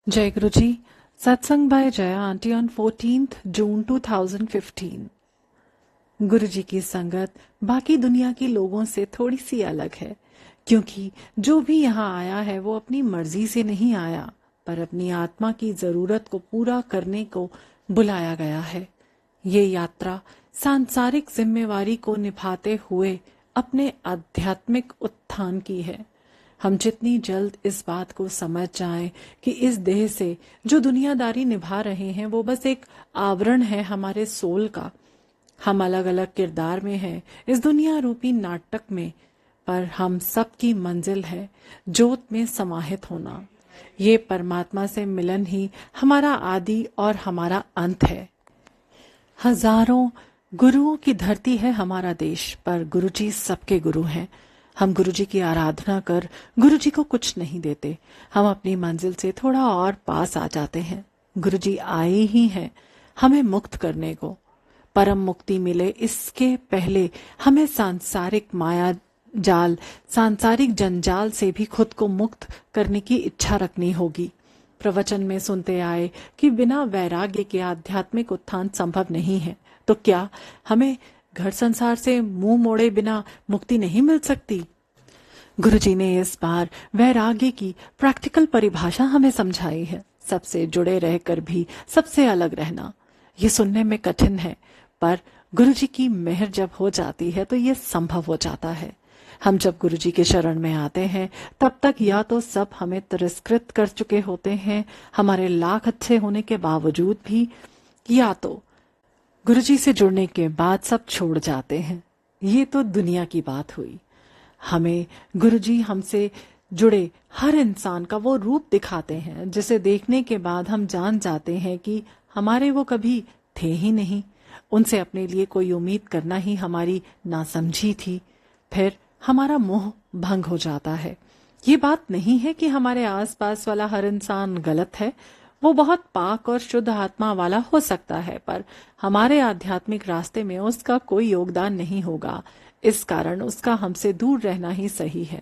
जय Guru ji. Satsang by Jaya aunty on 14th June 2015। Guru जी की संगत बाकी दुनिया के लोगों से थोड़ी सी अलग है, क्योंकि जो भी यहाँ आया है वो अपनी मर्जी से नहीं आया, पर अपनी आत्मा की जरूरत को पूरा करने को बुलाया गया है। ये यात्रा सांसारिक जिम्मेवारी को निभाते हुए अपने आध्यात्मिक उत्थान की है। हम जितनी जल्द इस बात को समझ जाएं कि इस देह से जो दुनियादारी निभा रहे हैं वो बस एक आवरण है हमारे सोल का। हम अलग अलग किरदार में हैं इस दुनिया रूपी नाटक में, पर हम सबकी मंजिल है ज्योत में समाहित होना। ये परमात्मा से मिलन ही हमारा आदि और हमारा अंत है। हजारों गुरुओं की धरती है हमारा देश, पर गुरुजी सबके गुरु हैं। हम गुरुजी की आराधना कर गुरुजी को कुछ नहीं देते, हम अपनी मंजिल से थोड़ा और पास आ जाते हैं। गुरुजी आए ही हैं हमें मुक्त करने को। परम मुक्ति मिले इसके पहले हमें सांसारिक माया जाल, सांसारिक जंजाल से भी खुद को मुक्त करने की इच्छा रखनी होगी। प्रवचन में सुनते आए कि बिना वैराग्य के आध्यात्मिक उत्थान संभव नहीं है, तो क्या हमें घर संसार से मुंह मोड़े बिना मुक्ति नहीं मिल सकती? गुरुजी ने इस बार वैराग्य की प्रैक्टिकल परिभाषा हमें समझाई है। सबसे जुड़े रहकर भी सबसे अलग रहना। ये सुनने में कठिन है, पर गुरुजी की मेहर जब हो जाती है तो ये संभव हो जाता है। हम जब गुरुजी के शरण में आते हैं तब तक या तो सब हमें तिरस्कृत कर चुके होते हैं हमारे लाख अच्छे होने के बावजूद भी, या तो गुरुजी से जुड़ने के बाद सब छोड़ जाते हैं। ये तो दुनिया की बात हुई। हमें गुरुजी हमसे जुड़े हर इंसान का वो रूप दिखाते हैं जिसे देखने के बाद हम जान जाते हैं कि हमारे वो कभी थे ही नहीं। उनसे अपने लिए कोई उम्मीद करना ही हमारी नासमझी थी। फिर हमारा मोह भंग हो जाता है। ये बात नहीं है कि हमारे आसपास वाला हर इंसान गलत है, वो बहुत पाक और शुद्ध आत्मा वाला हो सकता है, पर हमारे आध्यात्मिक रास्ते में उसका कोई योगदान नहीं होगा। इस कारण उसका हमसे दूर रहना ही सही है।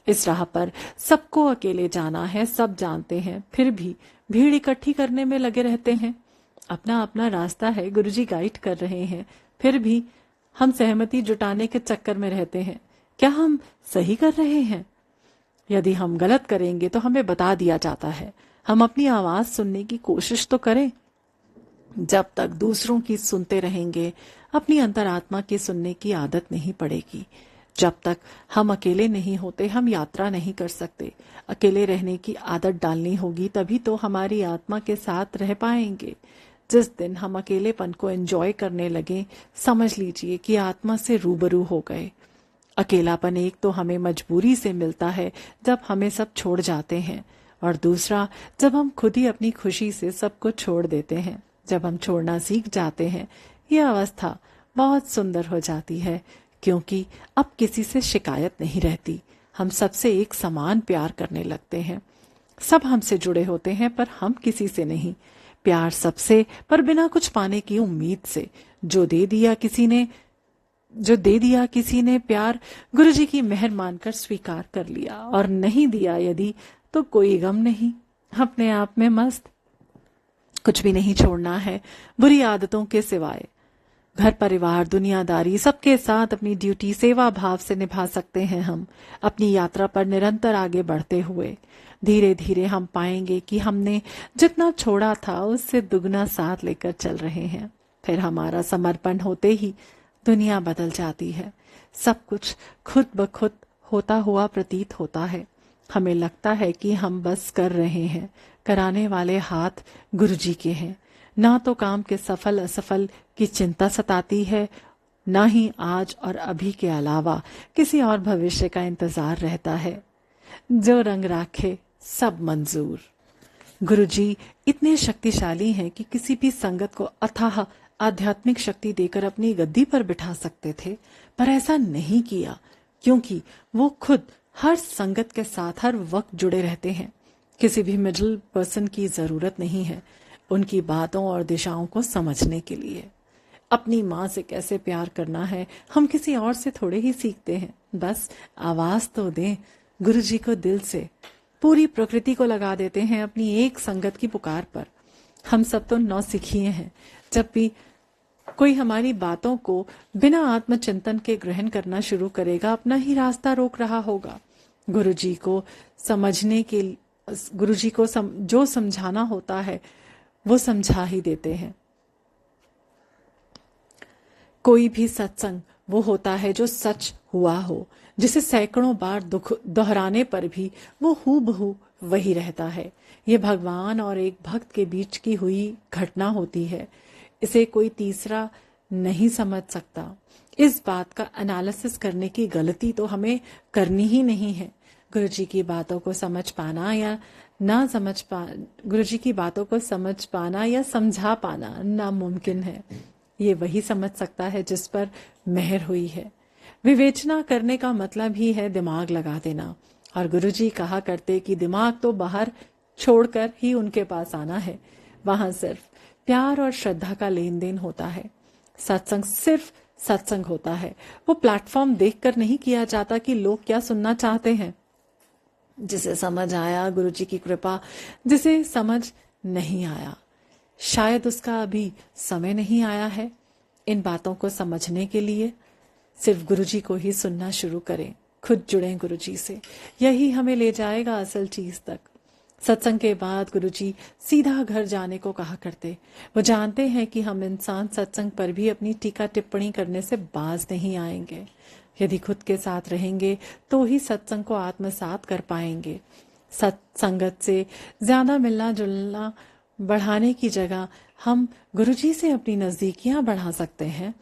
इस राह पर सबको अकेले जाना है, सब जानते हैं, फिर भी भीड़ इकट्ठी करने में लगे रहते हैं। अपना अपना रास्ता है, गुरुजी गाइड कर रहे हैं, फिर भी हम सहमति जुटाने के चक्कर में रहते हैं। क्या हम सही कर रहे हैं? यदि हम गलत करेंगे तो हमें बता दिया जाता है। हम अपनी आवाज सुनने की कोशिश तो करें। जब तक दूसरों की सुनते रहेंगे अपनी अंतरात्मा की सुनने की आदत नहीं पड़ेगी। जब तक हम अकेले नहीं होते हम यात्रा नहीं कर सकते। अकेले रहने की आदत डालनी होगी, तभी तो हमारी आत्मा के साथ रह पाएंगे। जिस दिन हम अकेलेपन को एंजॉय करने लगे, समझ लीजिए कि आत्मा से रूबरू हो गए। अकेलापन एक तो हमें मजबूरी से मिलता है जब हमें सब छोड़ जाते हैं, और दूसरा जब हम खुद ही अपनी खुशी से सबको छोड़ देते हैं। जब हम छोड़ना सीख जाते हैं यह अवस्था बहुत सुंदर हो जाती है, क्योंकि अब किसी से शिकायत नहीं रहती। हम सबसे एक समान प्यार करने लगते हैं। सब हमसे जुड़े होते हैं पर हम किसी से नहीं। प्यार सबसे, पर बिना कुछ पाने की उम्मीद से। जो दे दिया किसी ने प्यार गुरुजी की मेहर मानकर स्वीकार कर लिया, और नहीं दिया यदि तो कोई गम नहीं। अपने आप में मस्त। कुछ भी नहीं छोड़ना है बुरी आदतों के सिवाय। घर परिवार दुनियादारी सबके साथ अपनी ड्यूटी सेवा भाव से निभा सकते हैं। हम अपनी यात्रा पर निरंतर आगे बढ़ते हुए धीरे धीरे हम पाएंगे कि हमने जितना छोड़ा था उससे दुगना साथ लेकर चल रहे हैं। फिर हमारा समर्पण होते ही दुनिया बदल जाती है। सब कुछ खुद ब खुद होता हुआ प्रतीत होता है। हमें लगता है कि हम बस कर रहे हैं, कराने वाले हाथ गुरुजी के हैं। ना तो काम के सफल असफल की चिंता सताती है, ना ही आज और अभी के अलावा किसी और भविष्य का इंतजार रहता है। जो रंग राखे सब मंजूर। गुरुजी इतने शक्तिशाली हैं कि किसी भी संगत को अथाह आध्यात्मिक शक्ति देकर अपनी गद्दी पर बिठा सकते थे, पर ऐसा नहीं किया, क्योंकि वो खुद हर संगत के साथ हर वक्त जुड़े रहते हैं। किसी भी मिडिल पर्सन की जरूरत नहीं है उनकी बातों और दिशाओं को समझने के लिए। अपनी माँ से कैसे प्यार करना है हम किसी और से थोड़े ही सीखते हैं। बस आवाज तो दें गुरुजी को दिल से, पूरी प्रकृति को लगा देते हैं अपनी एक संगत की पुकार पर। हम सब तो नौसिखिए हैं। जब भी कोई हमारी बातों को बिना आत्मचिंतन के ग्रहण करना शुरू करेगा, अपना ही रास्ता रोक रहा होगा। गुरुजी को जो समझाना होता है वो समझा ही देते हैं। कोई भी सत्संग वो होता है जो सच हुआ हो, जिसे सैकड़ों बार दोहराने पर भी वो हूबहू वही रहता है। ये भगवान और एक भक्त के बीच की हुई घटना होती है। इसे कोई तीसरा नहीं समझ सकता। इस बात का एनालिसिस करने की गलती तो हमें करनी ही नहीं है। गुरुजी की बातों को समझ पाना या गुरुजी की बातों को समझ पाना या समझा पाना नामुमकिन है। ये वही समझ सकता है जिस पर मेहर हुई है। विवेचना करने का मतलब ही है दिमाग लगा देना। और गुरुजी कहा करते कि दिमाग तो बाहर छोड़कर ही उनके पास आना है। वहां सिर्फ प्यार और श्रद्धा का लेन देन होता है। सत्संग सिर्फ सत्संग होता है। वो प्लेटफॉर्म देखकर नहीं किया जाता कि लोग क्या सुनना चाहते हैं। जिसे समझ आया गुरुजी की कृपा, जिसे समझ नहीं आया शायद उसका अभी समय नहीं आया है। इन बातों को समझने के लिए सिर्फ गुरुजी को ही सुनना शुरू करें, खुद जुड़ें गुरुजी से। यही हमें ले जाएगा असल चीज तक। सत्संग के बाद गुरुजी सीधा घर जाने को कहा करते। वो जानते हैं कि हम इंसान सत्संग पर भी अपनी टीका टिप्पणी करने से बाज नहीं आएंगे। यदि खुद के साथ रहेंगे तो ही सत्संग को आत्मसात कर पाएंगे। सत्संगत से ज्यादा मिलना जुलना बढ़ाने की जगह हम गुरुजी से अपनी नजदीकियां बढ़ा सकते हैं।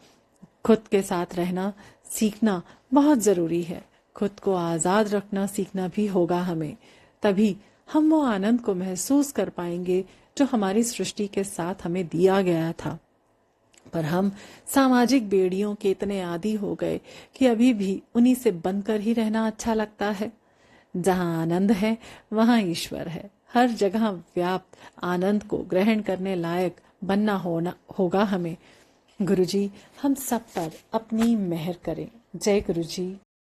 खुद के साथ रहना सीखना बहुत जरूरी है। खुद को आजाद रखना सीखना भी होगा हमें। तभी हम वो आनंद को महसूस कर पाएंगे जो हमारी सृष्टि के साथ हमें दिया गया था। पर हम सामाजिक बेड़ियों के इतने आदी हो गए कि अभी भी उन्हीं से बनकर ही रहना अच्छा लगता है। जहां आनंद है वहां ईश्वर है। हर जगह व्याप्त आनंद को ग्रहण करने लायक बनना होगा हमें। गुरुजी हम सब पर अपनी मेहर करें। जय गुरुजी।